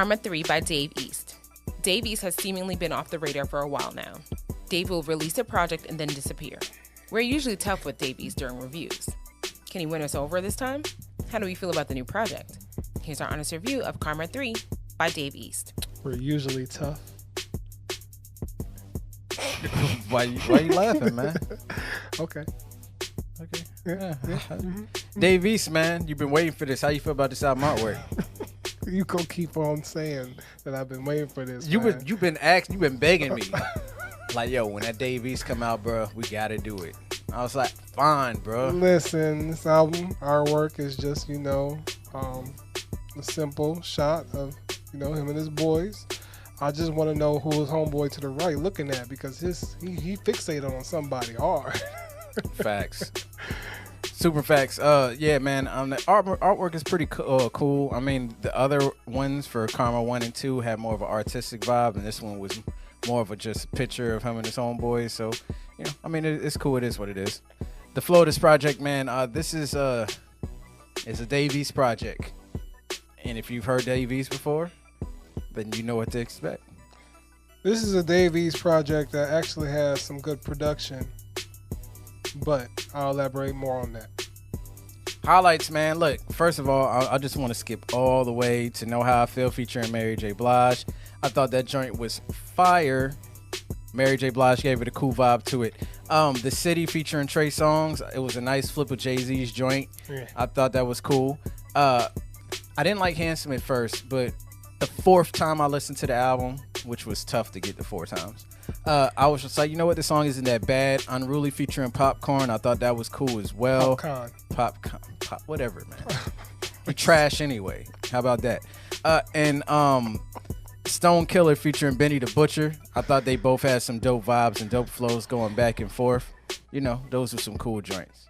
Karma 3 by Dave East. Dave East has seemingly been off the radar for a while now. Dave will release a project and then disappear. We're usually tough with Dave East during reviews. Can he win us over this time? How do we feel about the new project? Here's our honest review of Karma 3 by Dave East. We're usually tough. Why you laughing, man? Okay. Yeah. Mm-hmm. Dave East, man, you've been waiting for this. How you feel about this album artwork? You gonna keep on saying that I've been waiting for this. You've been begging me. Like, yo, when that Dave East come out, bro, we gotta do it. I was like, fine, bro. Listen, this album artwork is just, a simple shot of, him and his boys. I just want to know who his homeboy to the right looking at, because he fixated on somebody hard. Facts. Super facts. Yeah, man. The artwork is pretty cool. I mean, the other ones for Karma 1 and 2 had more of an artistic vibe, and this one was more of a just picture of him and his homeboys. So, it's cool. It is what it is. The flow of this project, man. This is it's a Dave East project, and if you've heard Dave East before, then you know what to expect. This is a Dave East project that actually has some good production, but I'll elaborate more on that. Highlights, man. Look, first of all, I just want to skip all the way to Know How I Feel featuring Mary J. Blige. I thought that joint was fire. Mary J. Blige gave it a cool vibe to it. The City featuring Trey Songz, it was a nice flip of Jay-Z's joint. Yeah. I thought that was cool. I didn't like Handsome at first, but the fourth time I listened to the album, which was tough to get the 4 times, I was just like, you know what, this song isn't that bad. Unruly featuring Popcorn, I thought that was cool as well. Popcorn, whatever, man. You trash anyway. How about that? And Stone Killer featuring Benny the Butcher, I thought they both had some dope vibes and dope flows going back and forth. Those were some cool joints.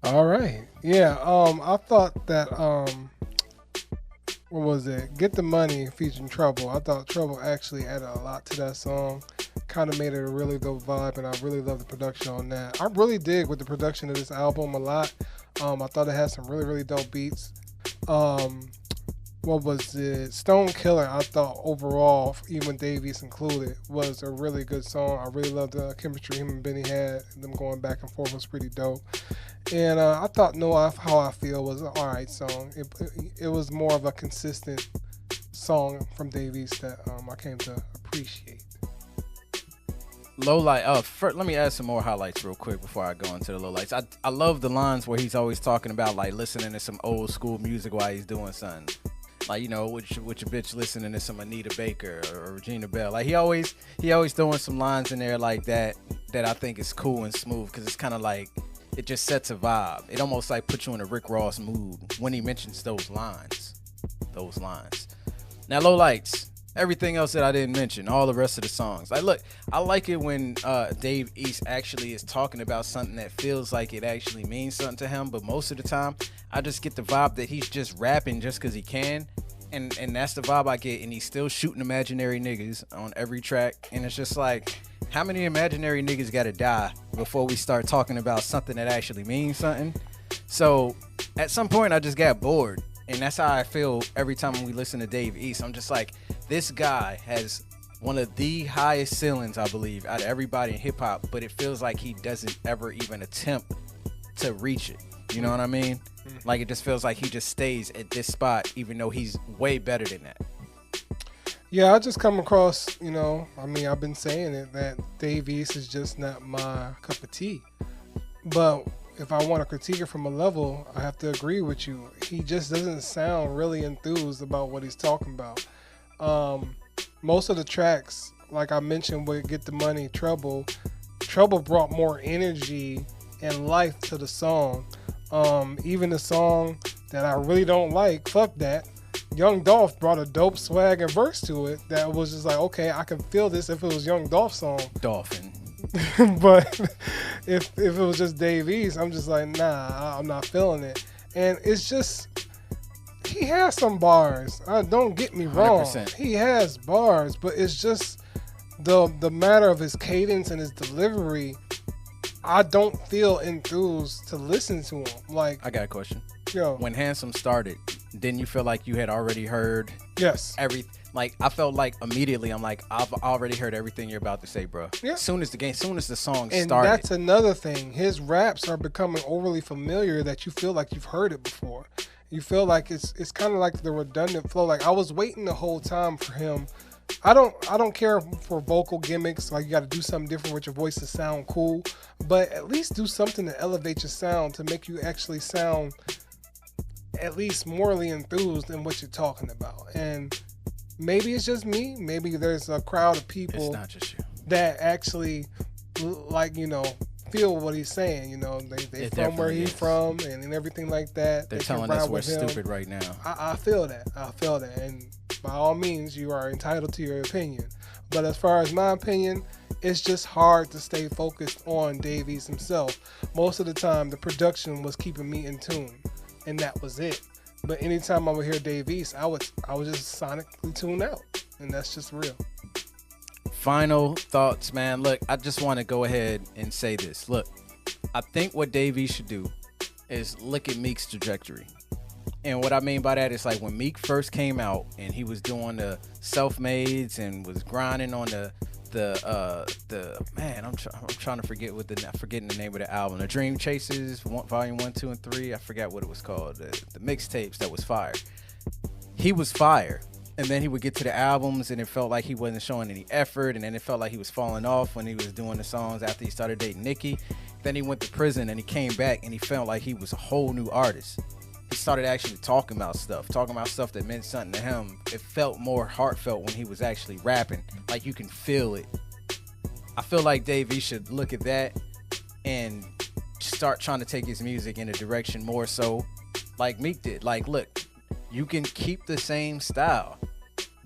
All right. Yeah, I thought that what was it? Get the Money featuring Trouble. I thought Trouble actually added a lot to that song. Kind of made it a really dope vibe, and I really love the production on that. I really dig with the production of this album a lot. I thought it had some really, really dope beats. What was it? Stone Killer, I thought overall, even Dave East included, was a really good song. I really loved the chemistry him and Benny had. Them going back and forth was pretty dope. And I thought Know How I Feel was an alright song. It was more of a consistent song from Dave East that I came to appreciate. Let me add some more highlights real quick before I go into the lowlights. I love the lines where he's always talking about like listening to some old school music while he's doing something. Like, with your bitch listening to some Anita Baker or Regina Bell. Like he always throwing some lines in there like that I think is cool and smooth, because it's kind of like it just sets a vibe. It almost like puts you in a Rick Ross mood when he mentions those lines. Now, lowlights. Everything else that I didn't mention, all the rest of the songs. I like it when Dave East actually is talking about something that feels like it actually means something to him, but most of the time, I just get the vibe that he's just rapping just because he can, and that's the vibe I get, and he's still shooting imaginary niggas on every track, and it's just like, how many imaginary niggas gotta die before we start talking about something that actually means something? So, at some point, I just got bored. And that's how I feel every time we listen to Dave East. I'm just like, this guy has one of the highest ceilings, I believe, out of everybody in hip hop, but it feels like he doesn't ever even attempt to reach it. You know what I mean? Like, it just feels like he just stays at this spot, even though he's way better than that. Yeah, I just come across, I've been saying it, that Dave East is just not my cup of tea. But if I want to critique it from a level, I have to agree with you. He just doesn't sound really enthused about what he's talking about. Most of the tracks, like I mentioned with Get the Money, Trouble brought more energy and life to the song. Even the song that I really don't like, Fuck That, Young Dolph brought a dope swag and verse to it that was just like, okay, I can feel this if it was Young Dolph's song. Dolphin. But if it was just Dave East, I'm just like, nah, I'm not feeling it. And it's just, he has some bars. Don't get me wrong. 100%. He has bars, but it's just the matter of his cadence and his delivery. I don't feel enthused to listen to him. Like, I got a question. Yo. When Handsome started, didn't you feel like you had already heard Yes. like I felt like immediately I'm like, I've already heard everything you're about to say, bro. Yeah. Soon as the song And started. that's another thing. His raps are becoming overly familiar that you feel like you've heard it before. You feel like it's kind of like the redundant flow. Like I was waiting the whole time for him. I don't care for vocal gimmicks. Like you got to do something different with your voice to sound cool, but at least do something to elevate your sound to make you actually sound at least morally enthused in what you're talking about. And maybe it's just me. Maybe there's a crowd of people It's not just you. that actually like, feel what he's saying. They from where he's from and everything like that. They're They telling can us ride we're with him. stupid right now. I feel that. And by all means, you are entitled to your opinion. But as far as my opinion, it's just hard to stay focused on Dave East himself. Most of the time, the production was keeping me in tune, and that was it. But anytime I would hear Dave East, I was just sonically tuned out, and that's just real. Final thoughts, man. Look, I just want to go ahead and say this. Look, I think what Dave East should do is look at Meek's trajectory. And what I mean by that is like when Meek first came out and he was doing the self-mades and was grinding on the man, I'm trying to forget forgetting the name of the album. The Dream Chasers, Volume 1, 2, and 3. I forgot what it was called. The mixtapes that was fire. He was fire. And then he would get to the albums and it felt like he wasn't showing any effort, and then it felt like he was falling off when he was doing the songs after he started dating Nicki. Then he went to prison and he came back and he felt like he was a whole new artist. He started actually talking about stuff that meant something to him. It felt more heartfelt when he was actually rapping. Like you can feel it. I feel like Dave East should look at that and start trying to take his music in a direction more so like Meek did. Like, look, you can keep the same style.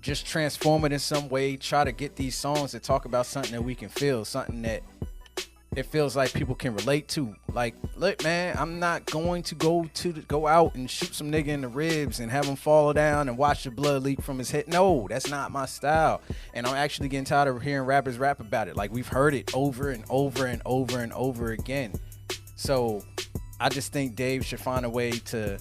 Just transform it in some way. Try to get these songs that talk about something that we can feel, something that it feels like people can relate to. Like, look, man, I'm not going to go out and shoot some nigga in the ribs and have him fall down and watch the blood leak from his head. No, that's not my style. And I'm actually getting tired of hearing rappers rap about it. Like, we've heard it over and over and over and over again. So I just think Dave should find a way to,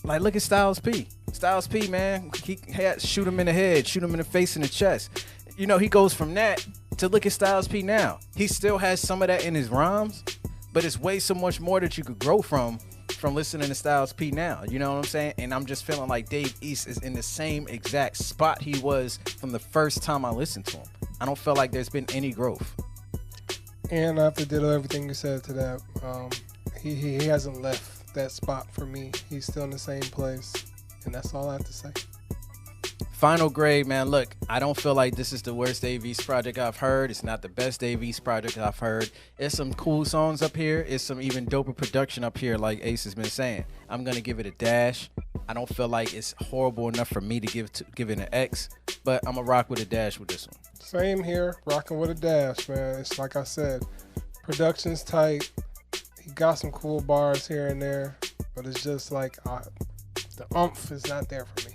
like, look at Styles P. Styles P, man, he had shoot him in the head, shoot him in the face and the chest. He goes from that to look at Styles P now. He still has some of that in his rhymes, but it's way so much more that you could grow from listening to Styles P now. You know what I'm saying? And I'm just feeling like Dave East is in the same exact spot he was from the first time I listened to him. I don't feel like there's been any growth. And I have to ditto everything you said to that. He hasn't left that spot for me. He's still in the same place, and that's all I have to say. Final grade, man. Look, I don't feel like this is the worst Dave East project I've heard. It's not the best Dave East project I've heard. It's some cool songs up here. It's some even doper production up here, like Ace has been saying. I'm going to give it a dash. I don't feel like it's horrible enough for me to give it an X, but I'm going to rock with a dash with this one. Same here, rocking with a dash, man. It's like I said, production's tight. He got some cool bars here and there, but it's just like the oomph is not there for me.